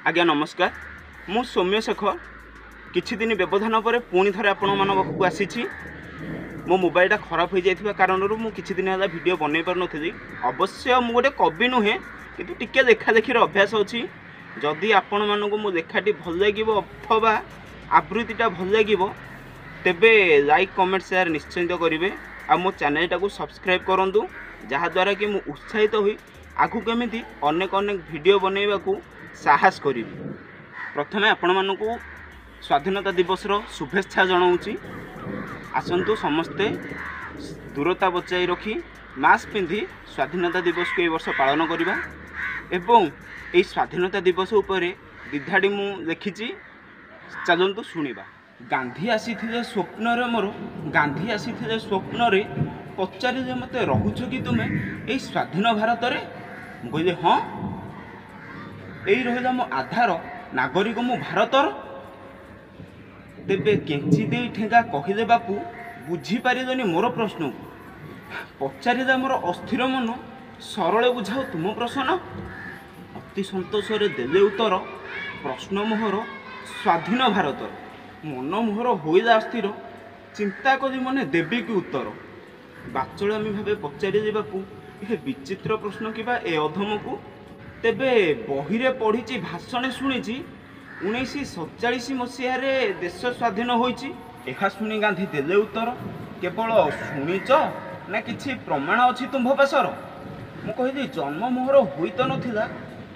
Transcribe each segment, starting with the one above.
आज्ञा नमस्कार मु सौम्य शेखर किछि दिन व्यवधान पर पुणी थे आपण मान पाखक आसी मो मोबाइलटा खराब हो जाइथिबा कारणरू मु किछि दिन होला वीडियो बनै पार नथि। अवश्य मु गोटे कवि नुहे किंतु टिके देखा देखिर अभ्यास अछि। जदि आपण मानकु मो देखाटी भल लागिवो अथवा आवृत्तिटा भल लागिवो तेबे लाइक कमेंट शेयर निश्चित करेंगे। आ मो चैनलटा को सब्सक्राइब करंतु जहाद्वारा कि मु उत्साहित होई आगु केमिति अनेक अनेक वीडियो बनैबा को साहस करी। प्रथमे आपण मानकु स्वाधीनता दिवसर शुभेच्छा जनाऊँगी। आसतु समस्ते दूरता बचाई रखी मास्क पिंधि स्वाधीनता दिवस को ए वर्ष पालन करवा। एवं यही स्वाधीनता दिवस उपरे दिधाड़ी मु लिखी चलतु शुणा। गांधी आसी स्वप्न मोर गांधी आसी स्वप्न पचारे मत रोच कि तुम्हें यही स्वाधीन भारत रे कहले हाँ यही रहा मो आधार नागरिक मु भारतर। तेबे केंची दे ठेगा कहिले बापू बुझीपारे मोर प्रश्न को पचारे मोर अस्थिर मन सरल बुझाओ तुम प्रश्न। अति सतोष देले उत्तर प्रश्न मोहर स्वाधीन भारत मन मोहर होइला अस्थिर चिंता करी मने देवी की उत्तर। बाचलामी भावे पचारे बापू ए विचित्र प्रश्न किबा ए अधम को। तेबे बहिरे पढ़ी भाषण शुणी 1947 मसीह देश स्वाधीन होइछि। एहा शुणी गांधी देले उत्तर केवल शुणीच ना किछि प्रमाण अछि तुम पासर। मु कहली जन्म मोहर होई तो नथिला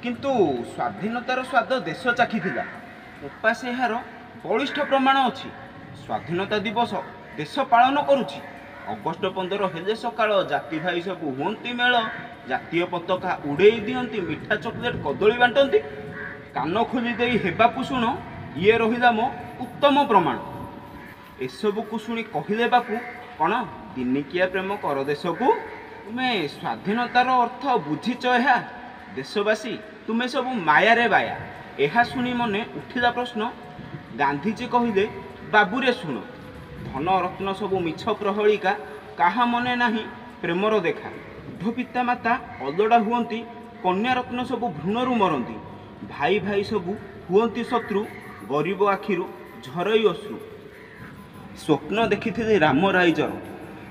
किंतु स्वाधीनतार स्वाद देश चाखिथिला। उपास यार बलिष्ठ प्रमाण अछि। स्वाधीनता दिवस देश पालन करुछि। अगस्ट 15 हेले सकाळ जाति भाई सब हुंती मेल जातीय पताका उड़े दियंती मिठा चॉकलेट कदली बांटंती। कान खोली दे हेबाकु शुण ये रहिला मो उत्तम प्रमाण। एसबू को शुणी कहले बापू कौन दिनिकिया प्रेम कर देश को तुम्हें स्वाधीनतार अर्थ बुझीच। ଏହା देशवासी तुम्हें सब माया रे बाया। ଏହା शुणी मने उठिला प्रश्न गांधीजी कहले बाबूरे शुण धन रत्न सब मिछ प्रहलिका काहा मने नाही प्रेमर देखा। वृद्ध पिता माता अलोड़ा हुअंती कन्या रत्न सब भ्रूणरू मरंती। भाई भाई सब हुअंती शत्रु गरीब आखिरु झरई अश्रु। स्वप्न देखी राम राइजर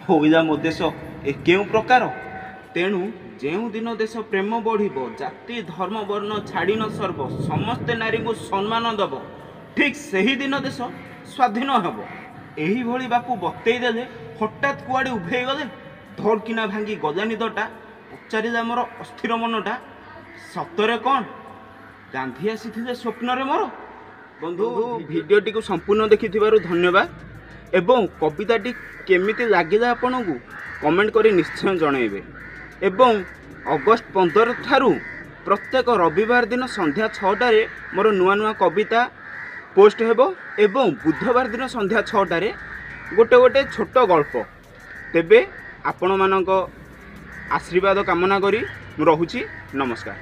होइला मो देश ए केउ प्रकार। तेणु जेउ दिन देश प्रेम बढ़िबो जाति धर्म वर्ण छाड़ी न सर्व समस्ते नारी को सम्मान दब ठीक सही दिन देश स्वाधीन हेबो। एही भली बापू बतई देले हठात कुआड़े उभे गले धड़किना भांगी गजा निदटा पचारिला मोर अस्थिर मनटा सतरे कौन गांधी आसी स्वप्न रे मोर। बंधु भिडियोटी को संपूर्ण देखि धन्यवाद। एवं कविताटी केमिति लागिला आपनकु कमेंट करी निश्चय जणाइबे। एवं अगस्ट 15 ठारू प्रत्येक रविवार दिन संध्या 6टारे मोर नुआ नुआ कविता पोस्ट हेबो। एवं बुधवार दिन संध्या 6टारे गोटे गोटे छोट गल्प। तेबे आपण मानक आशीर्वाद कामना करी रहुछि। नमस्कार।